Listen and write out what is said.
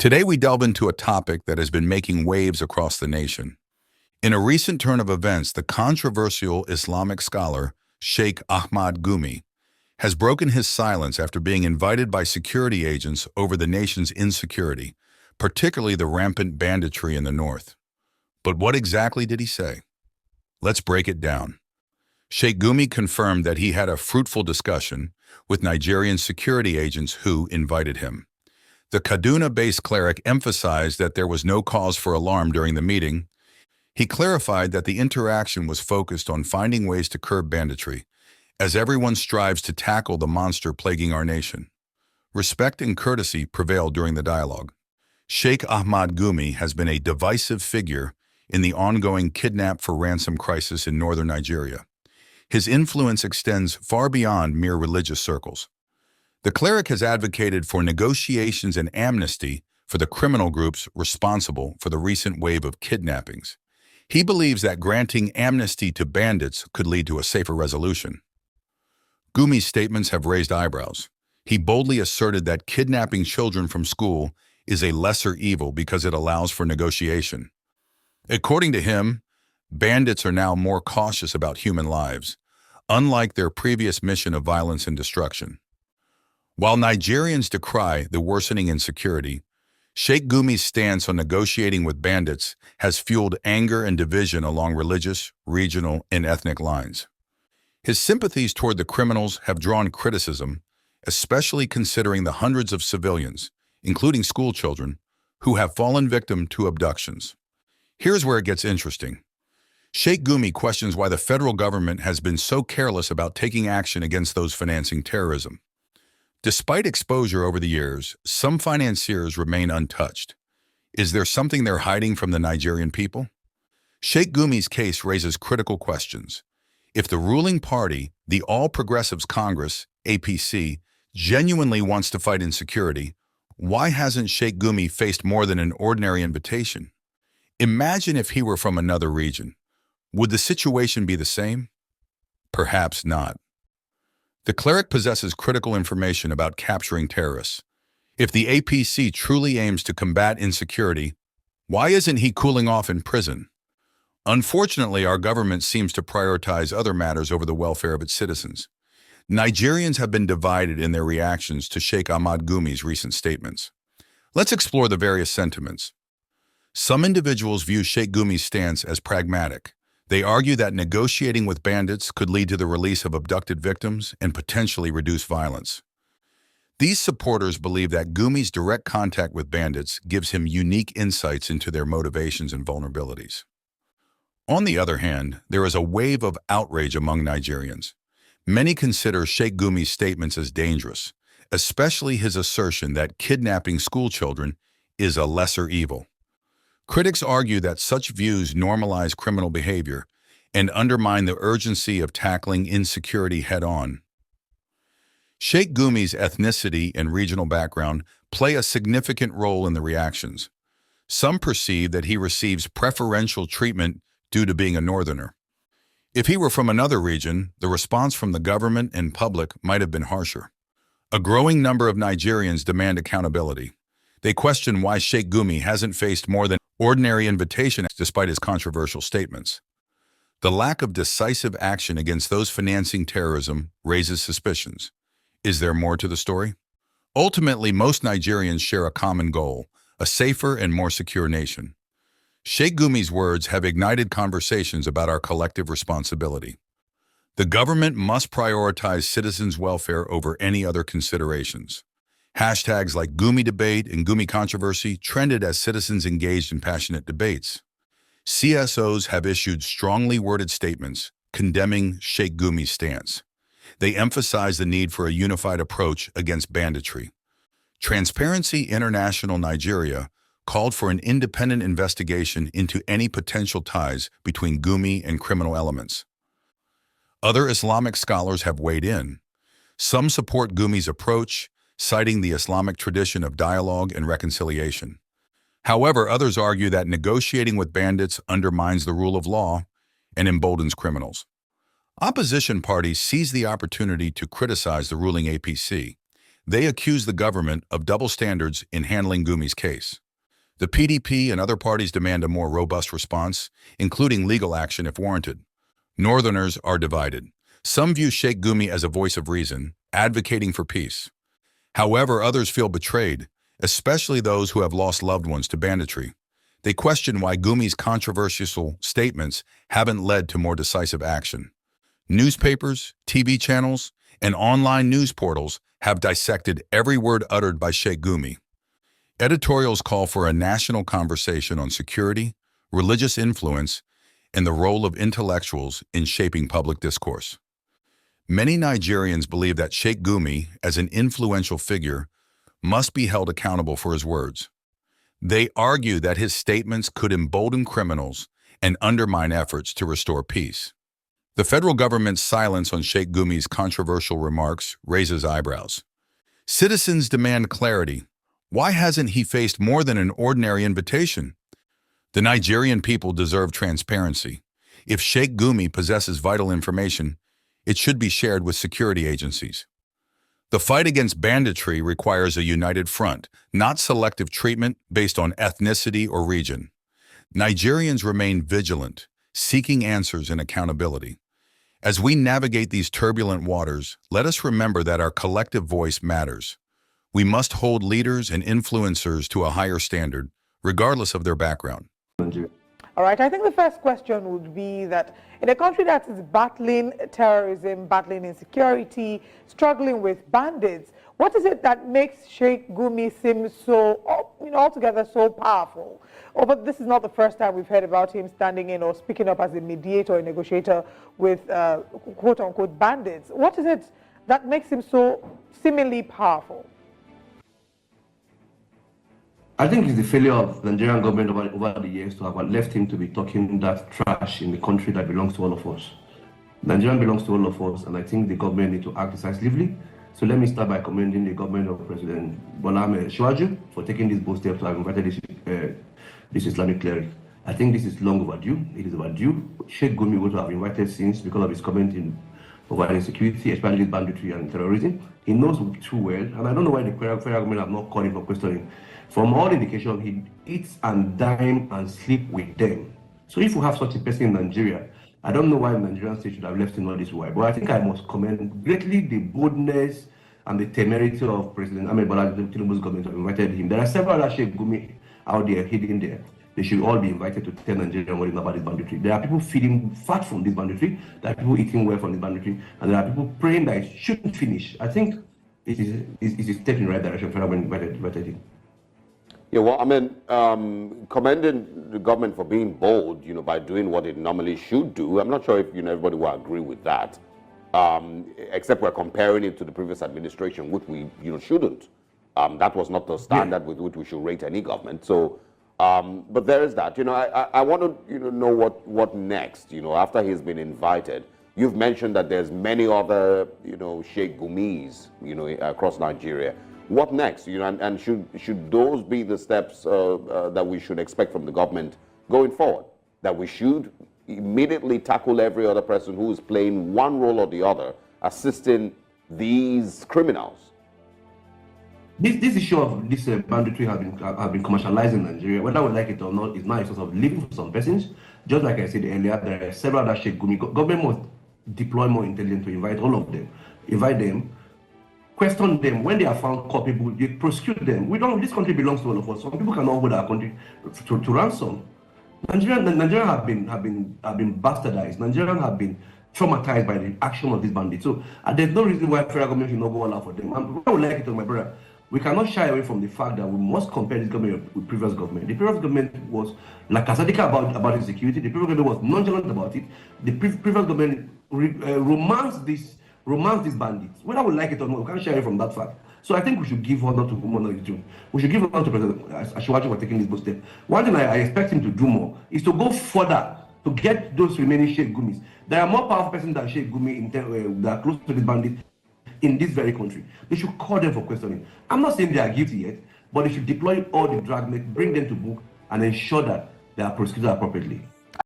Today we delve into a topic that has been making waves across the nation. In a recent turn of events, the controversial Islamic scholar Sheikh Gumi has broken his silence after being invited by security agents over the nation's insecurity, particularly the rampant banditry in the north. But what exactly did he say? Let's break it down. Sheikh Gumi confirmed that he had a fruitful discussion with Nigerian security agents who invited him. The Kaduna-based cleric emphasized that there was no cause for alarm during the meeting. He clarified that the interaction was focused on finding ways to curb banditry, as everyone strives to tackle the monster plaguing our nation. Respect and courtesy prevailed during the dialogue. Sheikh Gumi has been a divisive figure in the ongoing kidnap for ransom crisis in northern Nigeria. His influence extends far beyond mere religious circles. The cleric has advocated for negotiations and amnesty for the criminal groups responsible for the recent wave of kidnappings. He believes that granting amnesty to bandits could lead to a safer resolution. Gumi's statements have raised eyebrows. He boldly asserted that kidnapping children from school is a lesser evil because it allows for negotiation. According to him, bandits are now more cautious about human lives, unlike their previous mission of violence and destruction. While Nigerians decry the worsening insecurity, Sheikh Gumi's stance on negotiating with bandits has fueled anger and division along religious, regional, and ethnic lines. His sympathies toward the criminals have drawn criticism, especially considering the hundreds of civilians, including school children, who have fallen victim to abductions. Here's where it gets interesting. Sheikh Gumi questions why the federal government has been so careless about taking action against those financing terrorism. Despite exposure over the years, some financiers remain untouched. Is there something they're hiding from the Nigerian people? Sheikh Gumi's case raises critical questions. If the ruling party, the All Progressives Congress, APC, genuinely wants to fight insecurity, why hasn't Sheikh Gumi faced more than an ordinary invitation? Imagine if he were from another region. Would the situation be the same? Perhaps not. The cleric possesses critical information about capturing terrorists. If the APC truly aims to combat insecurity, why isn't he cooling off in prison? Unfortunately, our government seems to prioritize other matters over the welfare of its citizens. Nigerians have been divided in their reactions to Sheikh Gumi's recent statements. Let's explore the various sentiments. Some individuals view Sheikh Gumi's stance as pragmatic. They argue that negotiating with bandits could lead to the release of abducted victims and potentially reduce violence. These supporters believe that Gumi's direct contact with bandits gives him unique insights into their motivations and vulnerabilities. On the other hand, there is a wave of outrage among Nigerians. Many consider Sheikh Gumi's statements as dangerous, especially his assertion that kidnapping school children is a lesser evil. Critics argue that such views normalize criminal behavior and undermine the urgency of tackling insecurity head-on. Sheikh Gumi's ethnicity and regional background play a significant role in the reactions. Some perceive that he receives preferential treatment due to being a northerner. If he were from another region, the response from the government and public might have been harsher. A growing number of Nigerians demand accountability. They question why Sheikh Gumi hasn't faced more than ordinary invitation despite his controversial statements. The lack of decisive action against those financing terrorism raises suspicions. Is there more to the story? Ultimately, most Nigerians share a common goal, a safer and more secure nation. Sheikh Gumi's words have ignited conversations about our collective responsibility. The government must prioritize citizens' welfare over any other considerations. Hashtags like Gumi debate and Gumi controversy trended as citizens engaged in passionate debates. CSOs have issued strongly worded statements condemning Sheikh Gumi's stance. They emphasize the need for a unified approach against banditry. Transparency International Nigeria called for an independent investigation into any potential ties between Gumi and criminal elements. Other Islamic scholars have weighed in. Some support Gumi's approach, citing the Islamic tradition of dialogue and reconciliation. However, others argue that negotiating with bandits undermines the rule of law and emboldens criminals. Opposition parties seize the opportunity to criticize the ruling APC. They accuse the government of double standards in handling Gumi's case. The PDP and other parties demand a more robust response, including legal action if warranted. Northerners are divided. Some view Sheikh Gumi as a voice of reason, advocating for peace. However, others feel betrayed, especially those who have lost loved ones to banditry. They question why Gumi's controversial statements haven't led to more decisive action. Newspapers, TV channels, and online news portals have dissected every word uttered by Sheikh Gumi. Editorials call for a national conversation on security, religious influence, and the role of intellectuals in shaping public discourse. Many Nigerians believe that Sheikh Gumi, as an influential figure, must be held accountable for his words. They argue that his statements could embolden criminals and undermine efforts to restore peace. The federal government's silence on Sheikh Gumi's controversial remarks raises eyebrows. Citizens demand clarity. Why hasn't he faced more than an ordinary invitation? The Nigerian people deserve transparency. If Sheikh Gumi possesses vital information, it should be shared with security agencies. The fight against banditry requires a united front, not selective treatment based on ethnicity or region. Nigerians remain vigilant, seeking answers and accountability. As we navigate these turbulent waters, let us remember that our collective voice matters. We must hold leaders and influencers to a higher standard, regardless of their background. All right, I think the first question would be that in a country that is battling terrorism, battling insecurity, struggling with bandits, what is it that makes Sheikh Gumi seem so, altogether so powerful? Oh, but this is not the first time we've heard about him standing in or speaking up as a mediator or negotiator with quote-unquote bandits. What is it that makes him so seemingly powerful? I think it's the failure of the Nigerian government over the years to have left him to be talking that trash in the country that belongs to all of us. Nigeria belongs to all of us, and I think the government need to act decisively. So let me start by commending the government of President Bola Ahmed Tinubu for taking this bold step to have invited this Islamic cleric. I think this is long overdue. It is overdue. Sheikh Gumi would have invited since because of his comment over insecurity, especially banditry and terrorism. He knows too well, and I don't know why the federal government have not called him for questioning. From all indication, he eats and dine and sleep with them. So if we have such a person in Nigeria, I don't know why the Nigerian state should have left him all this while. But I think I must commend greatly the boldness and the temerity of President Ahmed Bola Tinubu's government have invited him. There are several other Sheikh Gumi out there hidden there. They should all be invited to tell Nigerians what is about this banditry. There are people feeding fat from this banditry. There are people eating well from this banditry, and there are people praying that it shouldn't finish. I think it is a step in the right direction for everyone invited him. Yeah, well, I mean, commending the government for being bold, by doing what it normally should do. I'm not sure if, everybody will agree with that, except we're comparing it to the previous administration, which we, shouldn't. That was not the standard with which we should rate any government. So, but there is that. I want to, know what next, after he's been invited. You've mentioned that there's many other, Sheikh Gumis, across Nigeria. What next? And should those be the steps that we should expect from the government going forward? That we should immediately tackle every other person who is playing one role or the other, assisting these criminals? This issue of this banditry have been commercialized in Nigeria. Whether we like it or not, it's now a source of living for some persons. Just like I said earlier, there are several other Sheikh Gumi. Government must deploy more intelligence to invite all of them. Invite them. Question them. When they are found culpable, they prosecute them. This country belongs to all of us. Some people cannot hold our country to ransom. Nigerians have been bastardized. Nigerians have been traumatized by the action of these bandits. So there's no reason why federal government should not go all out for them. I would like it to my brother. We cannot shy away from the fact that we must compare this government with previous government. The previous government was lackadaisical about insecurity. The previous government was nonchalant about it. The previous government romanced these bandits. Whether we like it or not, we can't shy away from that fact. So I think we should give honor to whom honor is due. We should give honor to President Tinubu for taking this bold step. One thing I expect him to do more is to go further to get those remaining Sheikh Gumis. There are more powerful persons than Sheikh Gumi that are close to this bandit in this very country. They should call them for questioning. I'm not saying they are guilty yet, but they should deploy all the dragnet, bring them to book, and ensure that they are prosecuted appropriately.